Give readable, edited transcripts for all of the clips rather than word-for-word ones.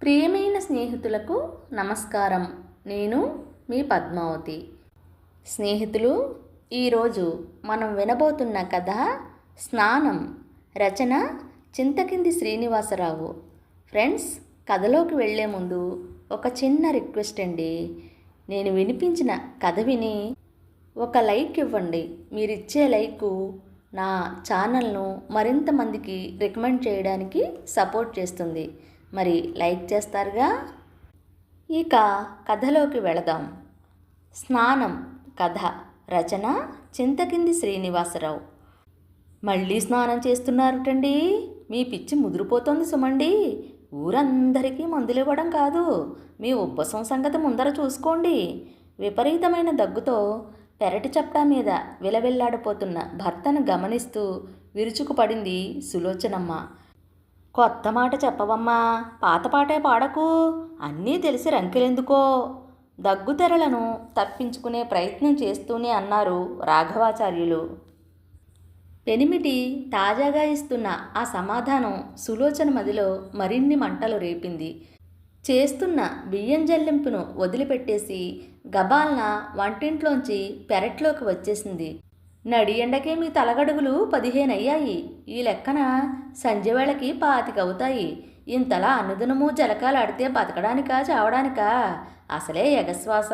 ప్రియమైన స్నేహితులకు నమస్కారం. నేను మీ పద్మావతి. స్నేహితులు, ఈరోజు మనం వినబోతున్న కథ స్నానం. రచన చింతకింది శ్రీనివాసరావు. ఫ్రెండ్స్, కథలోకి వెళ్ళే ముందు ఒక చిన్న రిక్వెస్ట్ అండి. నేను వినిపించిన కథ విని ఒక లైక్ ఇవ్వండి. మీరిచ్చే లైకు నా ఛానల్ను మరింత మందికి రికమెండ్ చేయడానికి సపోర్ట్ చేస్తుంది. మరి లైక్ చేస్తారుగా? ఇక కథలోకి వెళదాం. స్నానం కథ. రచన చింతకింది శ్రీనివాసరావు. మళ్ళీ స్నానం చేస్తున్నారటండి? మీ పిచ్చి ముదిరిపోతుంది సుమండి. ఊరందరికీ మందులు ఇవ్వడం కాదు, మీ ఉబ్బసం సంగతి ముందర చూసుకోండి. విపరీతమైన దగ్గుతో పెరటి చప్టా మీద విలవిల్లాడిపోతున్న భర్తను గమనిస్తూ విరుచుకుపడింది సులోచనమ్మ. కొత్త మాట చెప్పవమ్మా, పాత పాటే పాడకు. అన్నీ తెలిసి రంకెలెందుకో? దగ్గుతెరలను తప్పించుకునే ప్రయత్నం చేస్తూనే అన్నారు రాఘవాచార్యులు. పెనిమిటి తాజాగా ఇస్తున్న ఆ సమాధానం సులోచన మదిలో మరిన్ని మంటలు రేపింది. చేస్తున్న బియ్యం జల్లింపును వదిలిపెట్టేసి గబాల్న వంటింట్లోంచి పెరట్లోకి వచ్చేసింది. నడి ఎండకే మీ తలగడుగులు 15 అయ్యాయి. ఈ లెక్కన సంధ్యవేళకి 25 అవుతాయి. ఇంతలా అనుదినము జలకాలాడితే బతకడానికా చావడానికా? అసలే ఎగశ్వాస.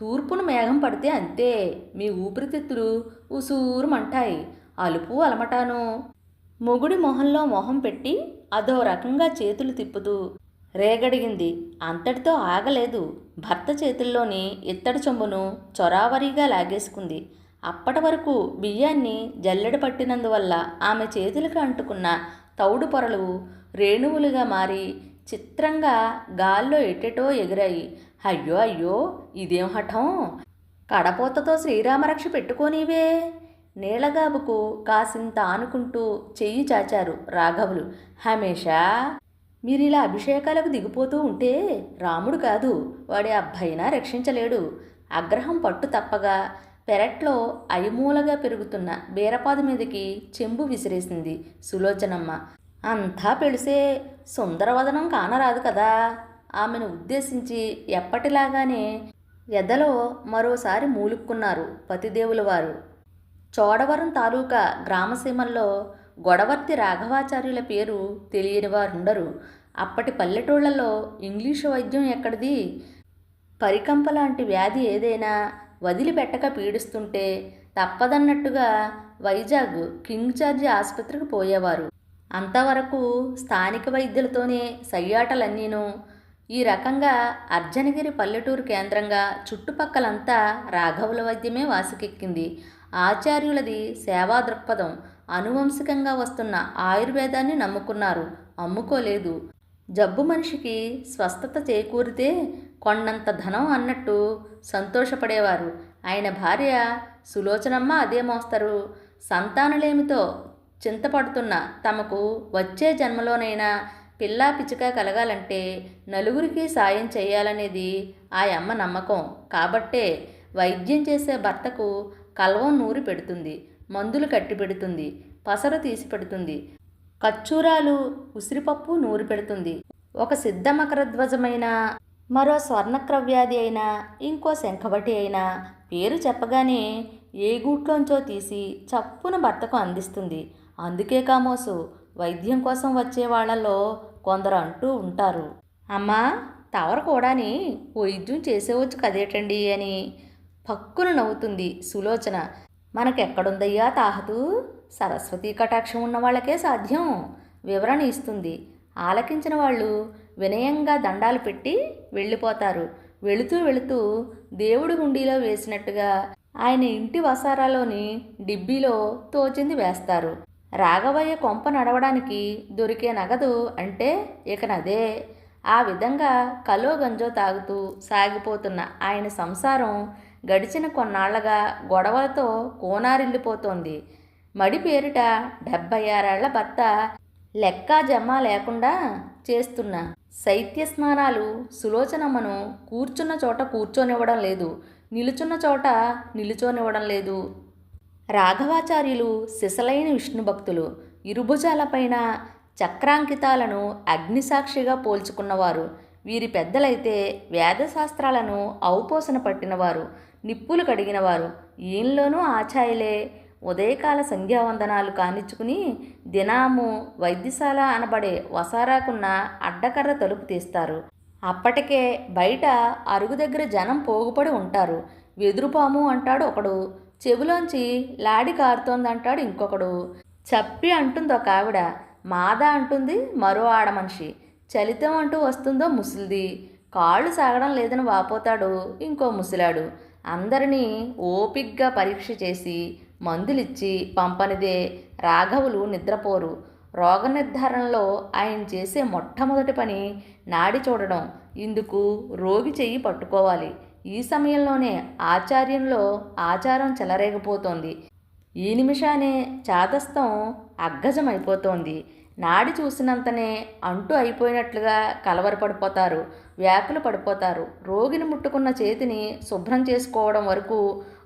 తూర్పును మేఘం పడితే అంతే. మీ ఊపిరితిత్తులు ఉసూరుమంటాయి. అలుపు అలమటాను. మొగుడి మొహంలో మొహం పెట్టి అదో రకంగా చేతులు తిప్పుతూ రేగడిగింది. అంతటితో ఆగలేదు. భర్త చేతుల్లోని ఇత్తడి చెంబును చొరావరీగా లాగేసుకుంది. అప్పటి వరకు బియ్యాన్ని జల్లెడ పట్టినందువల్ల ఆమె చేతులకు అంటుకున్న తౌడు పొరలు రేణువులుగా మారి చిత్రంగా గాల్లో ఎటెటో ఎగిరాయి. అయ్యో అయ్యో, ఇదేం హఠం! కడపోతతో శ్రీరామరక్ష పెట్టుకోనివే. నీళ్ళగాబుకు కాసింత ఆనుకుంటూ చెయ్యి చాచారు రాఘవులు. హమేషా మీరిలా అభిషేకాలకు దిగిపోతూ ఉంటే రాముడు కాదు, వాడి అబ్బాయినా రక్షించలేడు. ఆగ్రహం పట్టు తప్పగా పెరట్లో ఐమూలగా పెరుగుతున్న బీరపాదు మీదకి చెంబు విసిరేసింది సులోచనమ్మ. అంతా పెడిసే సుందరవదనం కానరాదు కదా. ఆమెను ఉద్దేశించి ఎప్పటిలాగానే ఎదలో మరోసారి మూలుక్కున్నారు పతిదేవుల వారు. చోడవరం తాలూకా గ్రామసీమల్లో గొడవర్తి రాఘవాచార్యుల పేరు తెలియని వారుండరు. అప్పటి పల్లెటూళ్లలో ఇంగ్లీషు వైద్యం ఎక్కడిది? పరికంపలాంటి వ్యాధి ఏదైనా వదిలిపెట్టక పీడిస్తుంటే తప్పదన్నట్టుగా వైజాగ్ కింగ్ జార్జి ఆసుపత్రికి పోయేవారు. అంతవరకు స్థానిక వైద్యులతోనే సయ్యాటలన్నీను. ఈ రకంగా అర్జనగిరి పల్లెటూరు కేంద్రంగా చుట్టుపక్కలంతా రాఘవుల వైద్యమే వాసికెక్కింది. ఆచార్యులది సేవా దృక్పథం. అనువంశికంగా వస్తున్న ఆయుర్వేదాన్ని నమ్ముకున్నారు, అమ్ముకోలేదు. జబ్బు మనిషికి స్వస్థత చేకూరితే కొండంత ధనం అన్నట్టు సంతోషపడేవారు. ఆయన భార్య సులోచనమ్మ అదే మోస్తరు. సంతానలేమితో చింతపడుతున్న తమకు వచ్చే జన్మలోనైనా పిల్లా పిచ్చుక కలగాలంటే నలుగురికి సాయం చేయాలనేది ఆ అమ్మ నమ్మకం. కాబట్టే వైద్యం చేసే భర్తకు కల్వం నూరి పెడుతుంది, మందులు కట్టి పెడుతుంది, పసరు తీసి పెడుతుంది, కచ్చూరాలు ఉసిరిపప్పు నూరి పెడుతుంది. ఒక సిద్ధ మకరధ్వజమైన, మరో స్వర్ణక్రవ్యాధి అయినా, ఇంకో శంఖవటి అయినా పేరు చెప్పగానే ఏ గూట్లోంచో తీసి చప్పున భర్తకు అందిస్తుంది. అందుకే కామోసు వైద్యం కోసం వచ్చే వాళ్లలో కొందరు అంటూ ఉంటారు, అమ్మా తవర కూడాని వైద్యం చేసేవచ్చు కదేటండి అని. పక్కున నవ్వుతుంది సులోచన. మనకెక్కడుందయ్యా తాహతు? సరస్వతీ కటాక్షం ఉన్న వాళ్ళకే సాధ్యం. వివరణ ఇస్తుంది. ఆలకించిన వాళ్ళు వినయంగా దండాలు పెట్టి వెళ్ళిపోతారు. వెళుతూ వెళుతూ దేవుడి హుండీలో వేసినట్టుగా ఆయన ఇంటి వసారాలోని డిబ్బీలో తోచింది వేస్తారు. రాఘవయ్య కొంప నడవడానికి దొరికే నగదు అంటే ఇక నదే. ఆ విధంగా కలో గంజో తాగుతూ సాగిపోతున్న ఆయన సంసారం గడిచిన కొన్నాళ్లగా గొడవలతో కోనారిల్లిపోతోంది. మడి పేరిట 76 ఏళ్ల భర్త లెక్కా జమా లేకుండా చేస్తున్న శైత్య స్నానాలు సులోచనమ్మను కూర్చున్న చోట కూర్చోనివ్వడం లేదు, నిలుచున్న చోట నిలుచోనివ్వడం లేదు. రాఘవాచార్యులు సిసలైన విష్ణు భక్తులు. ఇరుభుజాలపైన చక్రాంకితాలను అగ్నిసాక్షిగా పోల్చుకున్నవారు. వీరి పెద్దలైతే వేదశాస్త్రాలను ఔపోసన పట్టినవారు, నిప్పులు కడిగినవారు. ఈయనలోనూ ఆచాయిలే. ఉదయకాల సంధ్యావందనాలు కానిచ్చుకుని దినాము వైద్యశాల అనబడే వసారాకున్న అడ్డకర్ర తలుపు తీస్తారు. అప్పటికే బయట అరుగు దగ్గర జనం పోగుపడి ఉంటారు. వెదురుపాము అంటాడు ఒకడు, చెవిలోంచి లాడి కారుతోందంటాడు ఇంకొకడు, చప్పి అంటుంది ఒక ఆవిడ, మాద అంటుంది మరో ఆడమనిషి, చలితం అంటూ వస్తుందో ముసలిది, కాళ్ళు సాగడం లేదని వాపోతాడు ఇంకో ముసలాడు. అందరినీ ఓపిగ్గా పరీక్ష చేసి మందులిచ్చి పంపనిదే రాఘవులు నిద్రపోరు. రోగ నిర్ధారణలో ఆయన చేసే మొట్టమొదటి పని నాడి చూడడం. ఇందుకు రోగి చెయ్యి పట్టుకోవాలి. ఈ సమయంలోనే ఆచార్యంలో ఆచారం చెలరేగిపోతోంది. ఈ నిమిషానే చాదస్తం అగ్గజమైపోతోంది. నాడి చూసినంతనే అంటూ అయిపోయినట్లుగా కలవరపడిపోతారు, వ్యాకులు పడిపోతారు. రోగిని ముట్టుకున్న చేతిని శుభ్రం చేసుకోవడం వరకు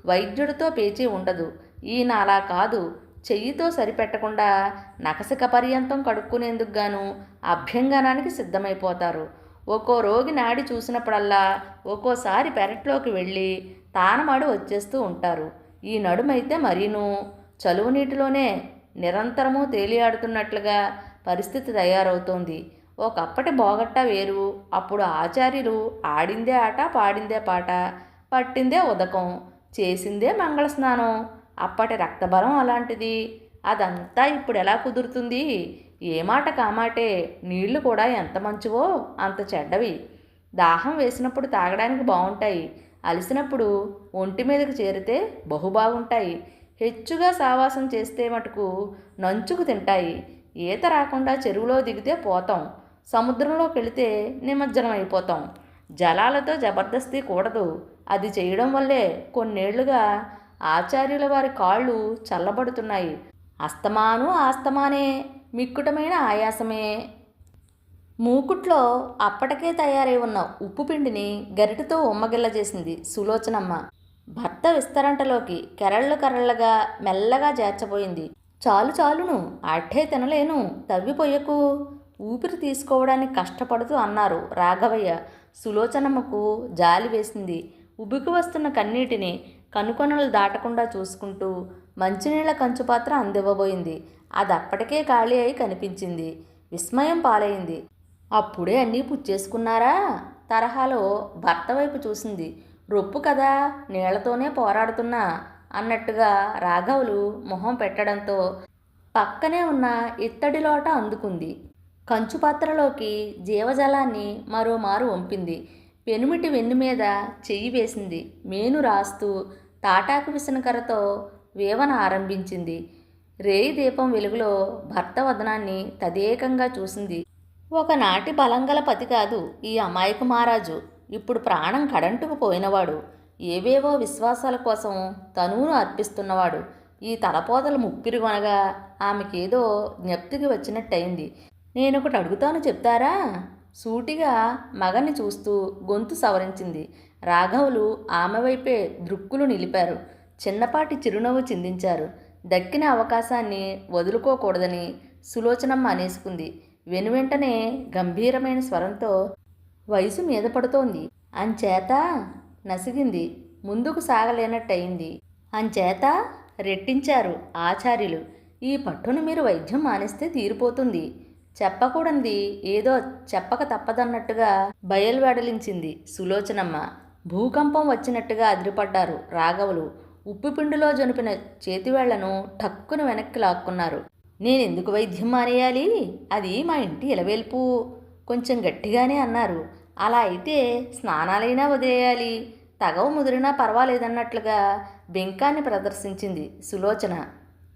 వైద్యుడితో పేచీ ఉండదు. ఈయన అలా కాదు. చెయ్యితో సరిపెట్టకుండా నకసిక పర్యంతం కడుక్కునేందుకు గాను అభ్యంగనానికి సిద్ధమైపోతారు. ఒక్కో రోగి నాడి చూసినప్పుడల్లా ఒక్కోసారి పెరట్లోకి వెళ్ళి తానమాడి వచ్చేస్తూ ఉంటారు. ఈ నడుమైతే మరీను చలువ నీటిలోనే నిరంతరము తేలియాడుతున్నట్లుగా పరిస్థితి తయారవుతోంది. ఒకప్పటి బోగట్టా వేరు. అప్పుడు ఆచార్యులు ఆడిందే ఆట, పాడిందే పాట, పట్టిందే ఉదకం, చేసిందే మంగళస్నానం. అప్పటి రక్తబలం అలాంటిది. అదంతా ఇప్పుడు ఎలా కుదురుతుంది? ఏ మాట కామాటే. నీళ్లు కూడా ఎంత మంచివో అంత చెడ్డవి. దాహం వేసినప్పుడు తాగడానికి బాగుంటాయి, అలసినప్పుడు ఒంటి మీదకి చేరితే బహుబాగుంటాయి. హెచ్చుగా సావాసం చేస్తే మటుకు నంచుకు తింటాయి. ఈత రాకుండా చెరువులో దిగితే పోతాం, సముద్రంలోకి వెళితే నిమజ్జనం అయిపోతాం. జలాలతో జబర్దస్తి కూడదు. అది చేయడం వల్లే కొన్నేళ్లుగా ఆచార్యుల వారి కాళ్ళు చల్లబడుతున్నాయి. అస్తమాను ఆస్తమానే, మిక్కుటమైన ఆయాసమే. మూకుట్లో అప్పటికే తయారై ఉన్న ఉప్పు పిండిని గరిటతో ఉమ్మగిల్లజేసింది సులోచనమ్మ. భర్త విస్తరంటలోకి కెరళ్ళు కర్రళ్ళగా మెల్లగా చేర్చబోయింది. చాలు చాలును, అట్టే తినలేను, తవ్విపోయకు, ఊపిరి తీసుకోవడానికి కష్టపడుతూ అన్నారు రాఘవయ్య. సులోచనమ్మకు జాలి వేసింది. ఉబికి వస్తున్న కన్నీటిని కనుకొనలు దాటకుండా చూసుకుంటూ మంచినీళ్ల కంచుపాత్ర అందివ్వబోయింది. అది అప్పటికే ఖాళీ అయి కనిపించింది. విస్మయం పాలైంది. అప్పుడే అన్నీ పుచ్చేసుకున్నారా తరహాలో భర్త వైపు చూసింది. రొప్పు కదా, నీళ్లతోనే పోరాడుతున్నా అన్నట్టుగా రాఘవులు మొహం పెట్టడంతో పక్కనే ఉన్న ఇత్తడి లోట అందుకుంది. కంచుపాత్రలోకి జీవజలాన్ని మరోమారు వంపింది. పెనుమిటి వెన్ను మీద చెయ్యి వేసింది. మేను రాస్తూ తాటాకు విసనకరతో వేవన ఆరంభించింది. రేయి దీపం వెలుగులో భర్త వదనాన్ని తదేకంగా చూసింది. ఒకనాటి బలంగల పతి కాదు ఈ అమాయక మహారాజు. ఇప్పుడు ప్రాణం కడంటుకు పోయినవాడు. ఏవేవో విశ్వాసాల కోసం తనువును అర్పిస్తున్నవాడు. ఈ తలపోతలు ముప్పిరిగొనగా ఆమెకేదో జ్ఞప్తికి వచ్చినట్టయింది. నేనొకటి అడుగుతాను, చెప్తారా? సూటిగా మగన్ని చూస్తూ గొంతు సవరించింది. రాఘవులు ఆమె వైపే దృక్కులు నిలిపారు. చిన్నపాటి చిరునవ్వు చిందించారు. దక్కిన అవకాశాన్ని వదులుకోకూడదని సులోచనమ్మ అనేసుకుంది. వెనువెంటనే గంభీరమైన స్వరంతో, వయసు మీద పడుతోంది అంచేత నసిగింది. ముందుకు సాగలేనట్టయింది. అంచేత రెట్టించారు ఆచార్యులు. ఈ పట్టును మీరు వైద్యం మానేస్తే తీరిపోతుంది. చెప్పకూడనిది ఏదో చెప్పక తప్పదన్నట్టుగా బయలువెడలించింది సులోచనమ్మ. భూకంపం వచ్చినట్టుగా అదిరిపడ్డారు రాఘవులు. ఉప్పుపిండిలో జొనిపిన చేతివేళ్లను ఠక్కున వెనక్కి లాక్కున్నారు. నేనెందుకు వైద్యం మానేయాలి? అది మా ఇంటి ఇలవేల్పు. కొంచెం గట్టిగానే అన్నారు. అలా అయితే స్నానాలైనా వదిలేయాలి, తగవ ముదిరినా పర్వాలేదన్నట్లుగా బెంకాన్ని ప్రదర్శించింది సులోచన.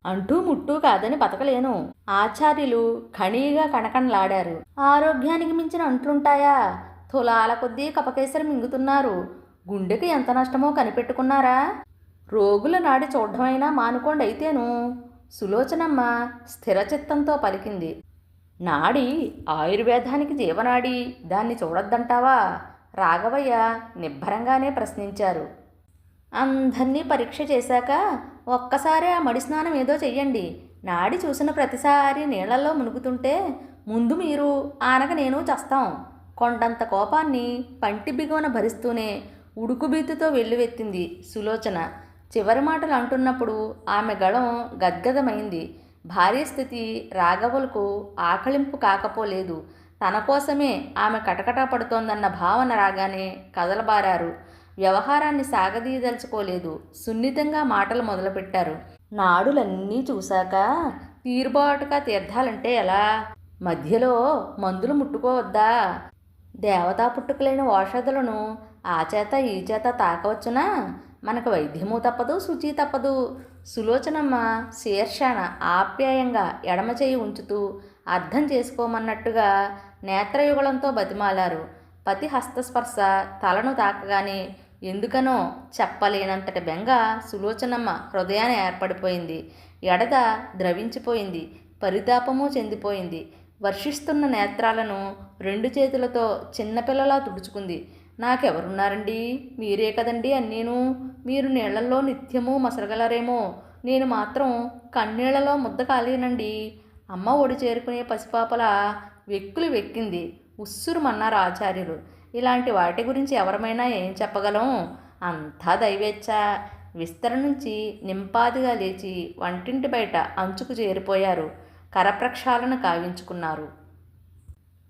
అంటూ ముట్టూ కాదని బతకలేను. ఆచార్యులు ఖణీగా కణకణలాడారు. ఆరోగ్యానికి మించిన అంట్లుంటాయా? తులాల కొద్దీ కపకేసరి మింగుతున్నారు. గుండెకి ఎంత నష్టమో కనిపెట్టుకున్నారా? రోగుల నాడి చూడ్డమైనా మానుకోండి అయితేను. సులోచనమ్మ స్థిరచిత్తంతో పలికింది. నాడి ఆయుర్వేదానికి జీవనాడి, దాన్ని చూడొద్దంటావా? రాఘవయ్య నిబ్బరంగానే ప్రశ్నించారు. అందర్నీ పరీక్ష చేశాక ఒక్కసారి ఆ మడి స్నానం ఏదో చెయ్యండి. నాడి చూసిన ప్రతిసారి నీళ్లలో మునుగుతుంటే ముందు మీరు ఆనక నేను చస్తాం. కొండంత కోపాన్ని పంటి బిగువన భరిస్తూనే ఉడుకుబీతుతో వెల్లువెత్తింది సులోచన. చివరి మాటలు అంటున్నప్పుడు ఆమె గళం గద్గదమైంది. భార్య స్థితి రాఘవులకు ఆకళింపు కాకపోలేదు. తన కోసమే ఆమె కటకటా పడుతోందన్న భావన రాగానే కదలబారారు. వ్యవహారాన్ని సాగదీయదలుచుకోలేదు. సున్నితంగా మాటలు మొదలుపెట్టారు. నాడులన్నీ చూశాక తీరుబాటుగా తీర్థాలంటే ఎలా? మధ్యలో మందులు ముట్టుకోవద్దా? దేవతా పుట్టుకలైన ఔషధులను ఆ చేత ఈ చేత తాకవచ్చునా? మనకు వైద్యము తప్పదు, శుచి తప్పదు. సులోచనమ్మ శీర్షాన ఆప్యాయంగా ఎడమ చేయి ఉంచుతూ అర్థం చేసుకోమన్నట్టుగా నేత్రయుగళంతో బతిమాలారు. పతి హస్తస్పర్శ తలను తాకగానే ఎందుకనో చెప్పలేనంతటి బెంగ సులోచనమ్మ హృదయాన్ని ఏర్పడిపోయింది. ఎడద ద్రవించిపోయింది. పరితాపము చెందిపోయింది. వర్షిస్తున్న నేత్రాలను రెండు చేతులతో చిన్నపిల్లలా తుడుచుకుంది. నాకెవరున్నారండి? మీరే కదండి అన్నీను. మీరు నీళ్లలో నిత్యము మసలగలరేమో, నేను మాత్రం కన్నీళ్లలో ముద్ద కాలేనండి. అమ్మ ఒడి చేరుకునే పసిపాపల వెక్కులు వెక్కింది. ఉస్సురుమన్నారు ఆచార్యులు. ఇలాంటి వాటి గురించి ఎవరమైనా ఏం చెప్పగలం? అంతా దైవేచ్ఛ. విస్తర నుంచి నింపాదిగా లేచి వంటింటి బయట అంచుకు చేరిపోయారు. కరప్రక్షాళన కావించుకున్నారు.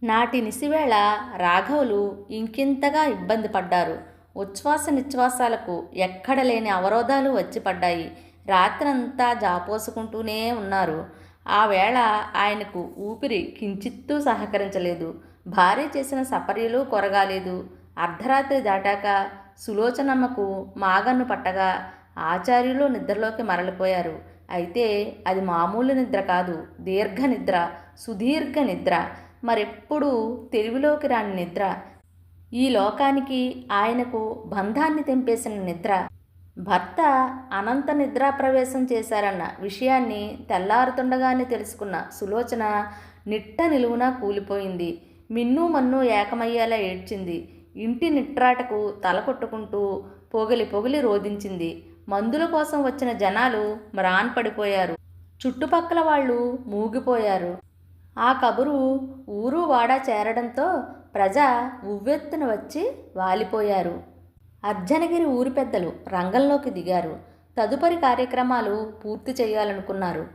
నాటి నిసివేళ రాఘవులు ఇంకింతగా ఇబ్బంది పడ్డారు. ఉచ్ఛ్వాస నిశ్వాసాలకు ఎక్కడలేని అవరోధాలు వచ్చి పడ్డాయి. రాత్రంతా జాపోసుకుంటూనే ఉన్నారు. ఆ వేళ ఆయనకు ఊపిరి కించిత్తూ సహకరించలేదు. భార్య చేసిన సపర్యలు కొరగాలేదు. అర్ధరాత్రి దాటాక సులోచనమ్మకు మాగన్ను పట్టగా ఆచార్యులు నిద్రలోకి మరలిపోయారు. అయితే అది మామూలు నిద్ర కాదు, దీర్ఘ నిద్ర, సుదీర్ఘ నిద్ర, మరెప్పుడూ తెలివిలోకి రాని నిద్ర. ఈ లోకానికి ఆయనకు బంధాన్ని తెంపేసిన నిద్ర. భర్త అనంత నిద్రాప్రవేశం చేశారన్న విషయాన్ని తెల్లారుతుండగానే తెలుసుకున్న సులోచన నిట్ట నిలువునా కూలిపోయింది. మిన్ను మన్ను ఏకమయ్యేలా ఏడ్చింది. ఇంటి నిట్రాటకు తల కొట్టుకుంటూ పొగిలి పొగిలి రోదించింది. మందుల కోసం వచ్చిన జనాలు మ్రాన్పడిపోయారు. చుట్టుపక్కల వాళ్ళు మూగిపోయారు. ఆ కబురు ఊరు వాడా చేరడంతో ప్రజ ఉవ్వెత్తున వచ్చి వాలిపోయారు. అర్జనగిరి ఊరి పెద్దలు రంగంలోకి దిగారు. తదుపరి కార్యక్రమాలు పూర్తి చేయాలనుకున్నారు.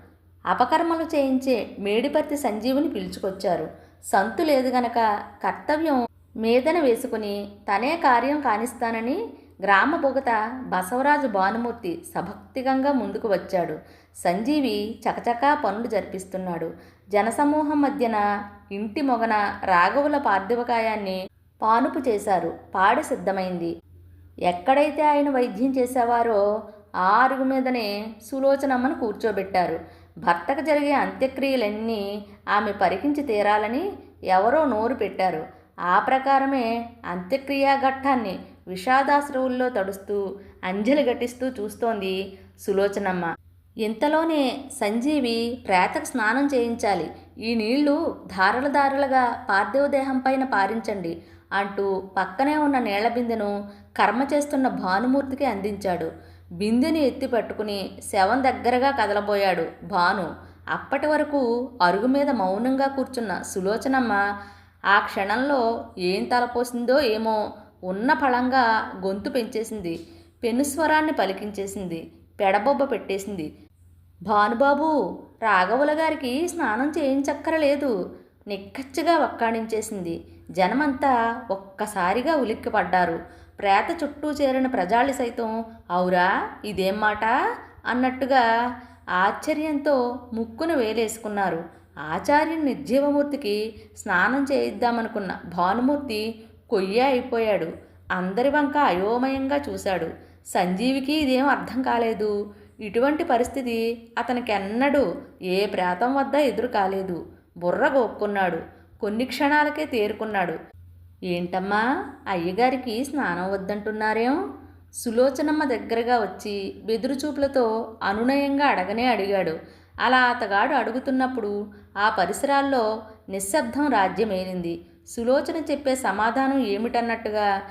అపకర్మలు చేయించే మేడిపర్తి సంజీవుని పిలుచుకొచ్చారు. సంతు లేదు గనక కర్తవ్యం మీదన వేసుకుని తనే కార్యం కానిస్తానని గ్రామ బొగత బసవరాజు భానుమూర్తి సభక్తిగంగా ముందుకు వచ్చాడు. సంజీవి చకచకా పనులు జరిపిస్తున్నాడు. జనసమూహం మధ్యన ఇంటి మొగన రాఘవుల పార్థివకాయాన్ని పానుపు చేశారు. పాడి సిద్ధమైంది. ఎక్కడైతే ఆయన వైద్యం చేసేవారో ఆ అరుగు మీదనే సులోచనమ్మను కూర్చోబెట్టారు. భర్తకు జరిగే అంత్యక్రియలన్నీ ఆమె పరికించి తీరాలని ఎవరో నోరు పెట్టారు. ఆ ప్రకారమే అంత్యక్రియా ఘట్టాన్ని విషాదాశ్రువుల్లో తడుస్తూ అంజలి ఘటిస్తూ చూస్తోంది సులోచనమ్మ. ఇంతలోనే సంజీవి ప్రేతకు స్నానం చేయించాలి. ఈ నీళ్లు ధారల ధారలుగా పార్థివదేహం పైన పారించండి అంటూ పక్కనే ఉన్న నీళ్ల బిందెను కర్మ చేస్తున్న భానుమూర్తికి అందించాడు. బిందెని ఎత్తి పట్టుకుని శవం దగ్గరగా కదలబోయాడు భాను. అప్పటి వరకు అరుగు మీద మౌనంగా కూర్చున్న సులోచనమ్మ ఆ క్షణంలో ఏం తలపోసిందో ఏమో ఉన్న ఫలంగా గొంతు పెంచేసింది. పెనుస్వరాన్ని పలికించేసింది. పెడబొబ్బ పెట్టేసింది. భానుబాబు, రాఘవుల గారికి స్నానం చేయించక్కరలేదు. నిక్కచ్చిగా వక్కాణించేసింది. జనమంతా ఒక్కసారిగా ఉలిక్కిపడ్డారు. ప్రేత చుట్టూ చేరిన ప్రజాళి సైతం ఔరా ఇదేం మాట అన్నట్టుగా ఆశ్చర్యంతో ముక్కును వేలేసుకున్నారు. ఆచార్యుని నిర్జీవమూర్తికి స్నానం చేయిద్దామనుకున్న భానుమూర్తి కొయ్య అయిపోయాడు. అందరి వంక అయోమయంగా చూశాడు. సంజీవికి ఇదేం అర్థం కాలేదు. ఇటువంటి పరిస్థితి అతనికెన్నడూ ఏ ప్రేతం వద్ద ఎదురు కాలేదు. బుర్ర గోక్కున్నాడు. కొన్ని క్షణాలకే తేరుకున్నాడు. ఏంటమ్మా, అయ్యగారికి స్నానం వద్దంటున్నారేం? సులోచనమ్మ దగ్గరగా వచ్చి బెదురుచూపులతో అనునయంగా అడగనే అడిగాడు. అలా అతగాడు అడుగుతున్నప్పుడు ఆ పరిసరాల్లో నిశ్శబ్దం రాజ్యమేలింది. సులోచన చెప్పే సమాధానం ఏమిటన్నట్టుగా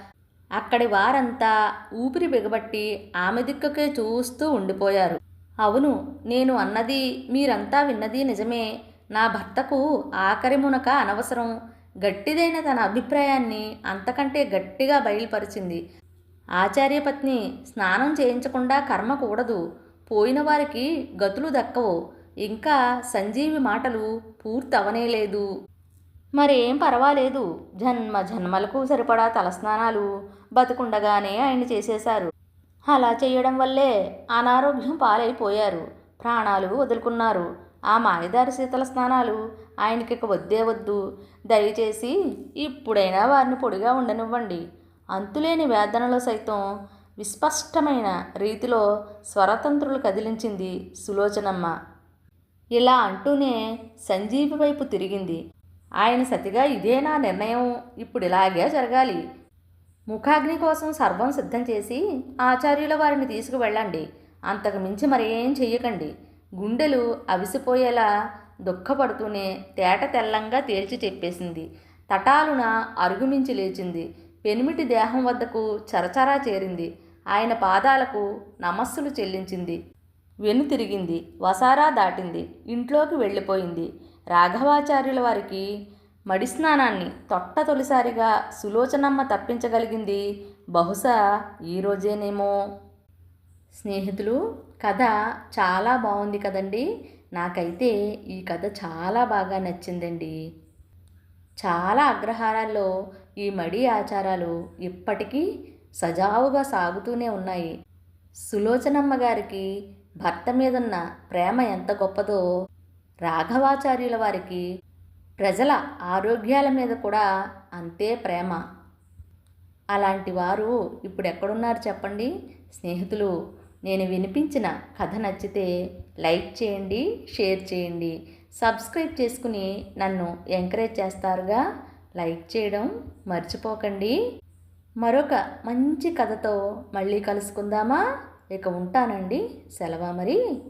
అక్కడి వారంతా ఊపిరి బిగబట్టి ఆమె దిక్కుకే చూస్తూ ఉండిపోయారు. అవును, నేను అన్నది మీరంతా విన్నది నిజమే. నా భర్తకు ఆఖరి మునక అనవసరం. గట్టిదైన తన అభిప్రాయాన్ని అంతకంటే గట్టిగా బయలుపరిచింది. ఆచార్యపత్ని స్నానం చేయించకుండా కర్మ కూడదు. పోయిన వారికి గతులు దక్కవు. ఇంకా సంజీవి మాటలు పూర్తవనేలేదు. మరేం పర్వాలేదు. జన్మ జన్మలకు సరిపడా తలస్నానాలు బతికుండగానే ఆయన చేసేశారు. అలా చేయడం వల్లే అనారోగ్యం పాలైపోయారు. ప్రాణాలు వదులుకున్నారు. ఆ మాయదారి శీతల స్నానాలు ఆయనకిక వద్దే వద్దు. దయచేసి ఇప్పుడైనా వారిని పొడిగా ఉండనివ్వండి. అంతులేని వేదనలో సైతం విస్పష్టమైన రీతిలో స్వరతంత్రులు కదిలించింది సులోచనమ్మ. ఇలా అంటూనే సంజీవి వైపు తిరిగింది. ఆయన సతిగా ఇదే నా నిర్ణయం. ఇప్పుడు ఇలాగే జరగాలి. ముఖాగ్ని కోసం సర్వం సిద్ధం చేసి ఆచార్యుల వారిని తీసుకువెళ్ళండి. అంతకు మించి మరేం చెయ్యకండి. గుండెలు అవిసిపోయేలా దుఃఖపడుతూనే తేట తెల్లంగా తేల్చి చెప్పేసింది. తటాలున అరుగుమించి లేచింది. పెనిమిటి దేహం వద్దకు చరచరా చేరింది. ఆయన పాదాలకు నమస్సులు చెల్లించింది. వెనుతిరిగింది. వసారా దాటింది. ఇంట్లోకి వెళ్ళిపోయింది. రాఘవాచార్యుల వారికి మడిస్నానాన్ని తొలిసారిగా సులోచనమ్మ తప్పించగలిగింది బహుశా ఈరోజేనేమో. స్నేహితులు, కథ చాలా బాగుంది కదండి. నాకైతే ఈ కథ చాలా బాగా నచ్చిందండి. చాలా అగ్రహారాల్లో ఈ మడి ఆచారాలు ఇప్పటికీ సజావుగా సాగుతూనే ఉన్నాయి. సులోచనమ్మ గారికి భర్త మీదున్న ప్రేమ ఎంత గొప్పదో, రాఘవాచార్యుల వారికి ప్రజల ఆరోగ్యాల మీద కూడా అంతే ప్రేమ. అలాంటి వారు ఇప్పుడు ఎక్కడున్నారు చెప్పండి. స్నేహితులు, నేను వినిపించిన కథ నచ్చితే లైక్ చేయండి, షేర్ చేయండి, సబ్స్క్రైబ్ చేసుకుని నన్ను ఎంకరేజ్ చేస్తారుగా. లైక్ చేయడం మర్చిపోకండి. మరొక మంచి కథతో మళ్ళీ కలుసుకుందామా? ఇక ఉంటానండి. సెలవా మరి.